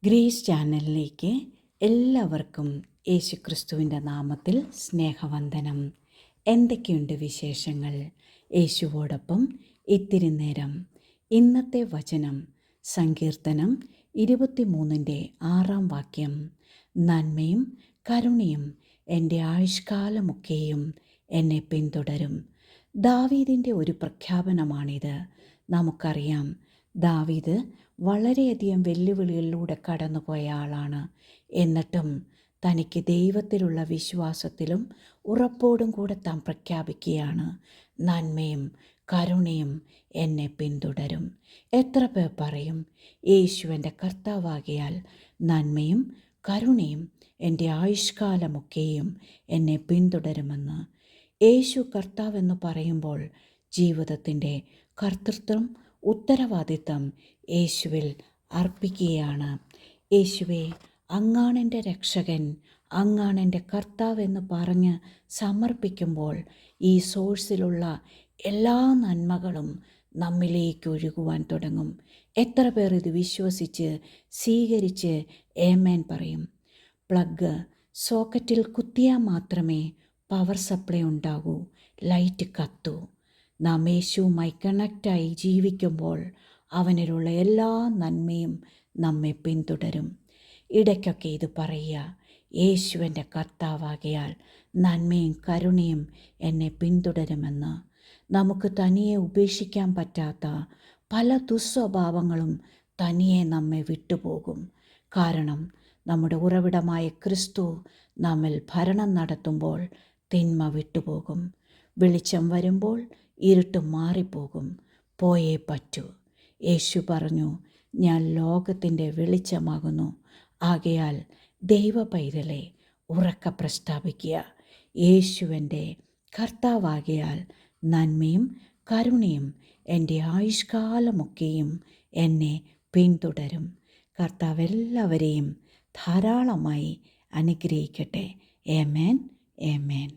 Grace ചാനലിലേക്ക് എല്ലാവർക്കും യേശുക്രിസ്തുവിൻ്റെ നാമത്തിൽ സ്നേഹവന്ദനം. എന്തൊക്കെയുണ്ട് വിശേഷങ്ങൾ? യേശുവോടൊപ്പം ഇത്തിരി നേരം. ഇന്നത്തെ വചനം സങ്കീർത്തനം 23:6 നന്മയും കരുണയും എൻ്റെ ആയുഷ്കാലമൊക്കെയും എന്നെ പിന്തുടരും. ദാവീദിൻ്റെ ഒരു പ്രഖ്യാപനമാണിത്. നമുക്കറിയാം, ദാവീദ് വളരെയധികം വെല്ലുവിളികളിലൂടെ കടന്നുപോയ ആളാണ്. എന്നിട്ടും തനിക്ക് ദൈവത്തിലുള്ള വിശ്വാസത്തിലും ഉറപ്പോടും കൂടെ താൻ പ്രഖ്യാപിക്കുകയാണ്, നന്മയും കരുണയും എന്നെ പിന്തുടരും. എത്ര പേർ പറയും, യേശു എൻ്റെ കർത്താവാകിയാൽ നന്മയും കരുണയും എൻ്റെ ആയുഷ്കാലമൊക്കെയും എന്നെ പിന്തുടരുമെന്ന്? യേശു കർത്താവെന്ന് പറയുമ്പോൾ ജീവിതത്തിൻ്റെ കർത്തൃത്വം, ഉത്തരവാദിത്തം യേശുവിൽ അർപ്പിക്കുകയാണ്. യേശുവേ, അങ്ങാണെൻ്റെ രക്ഷകൻ, അങ്ങാണെൻ്റെ കർത്താവെന്ന് പറഞ്ഞ് സമർപ്പിക്കുമ്പോൾ ഈ സോഴ്സിലുള്ള എല്ലാ നന്മകളും നമ്മിലേക്ക് ഒഴുകുവാൻ തുടങ്ങും. എത്ര പേർ ഇത് വിശ്വസിച്ച് സ്വീകരിച്ച് ആമേൻ പറയും? പ്ലഗ് സോക്കറ്റിൽ കുത്തിയാൽ മാത്രമേ പവർ സപ്ലൈ ഉണ്ടാകൂ, ലൈറ്റ് കത്തൂ. നാം യേശുവുമായി കണക്റ്റായി ജീവിക്കുമ്പോൾ അവനിലുള്ള എല്ലാ നന്മയും നമ്മെ പിന്തുടരും. ഇടയ്ക്കൊക്കെ ഇത് പറയുക, യേശുവിൻ്റെ കർത്താവാകയാൽ നന്മയും കരുണയും എന്നെ പിന്തുടരുമെന്ന്. നമുക്ക് തനിയെ ഉപേക്ഷിക്കാൻ പറ്റാത്ത പല ദുസ്വഭാവങ്ങളും തനിയെ നമ്മെ വിട്ടുപോകും. കാരണം നമ്മുടെ ഉറവിടമായ ക്രിസ്തു നമ്മിൽ ഭരണം നടത്തുമ്പോൾ തിന്മ വിട്ടുപോകും. വെളിച്ചം വരുമ്പോൾ ഇരുട്ട് മാറിപ്പോകും. പോയേ പറ്റൂ. യേശു പറഞ്ഞു, ഞാൻ ലോകത്തിൻ്റെ വെളിച്ചമാകുന്നു. ആകയാൽ ദൈവ പൈതലെ ഉറക്കെ പ്രസ്താവിക്കുക, യേശുവിൻ്റെ കർത്താവാകയാൽ നന്മയും കരുണയും എൻ്റെ ആയുഷ്കാലമൊക്കെയും എന്നെ പിന്തുടരും. കർത്താവ് എല്ലാവരെയും ധാരാളമായി അനുഗ്രഹിക്കട്ടെ. ആമേൻ, ആമേൻ.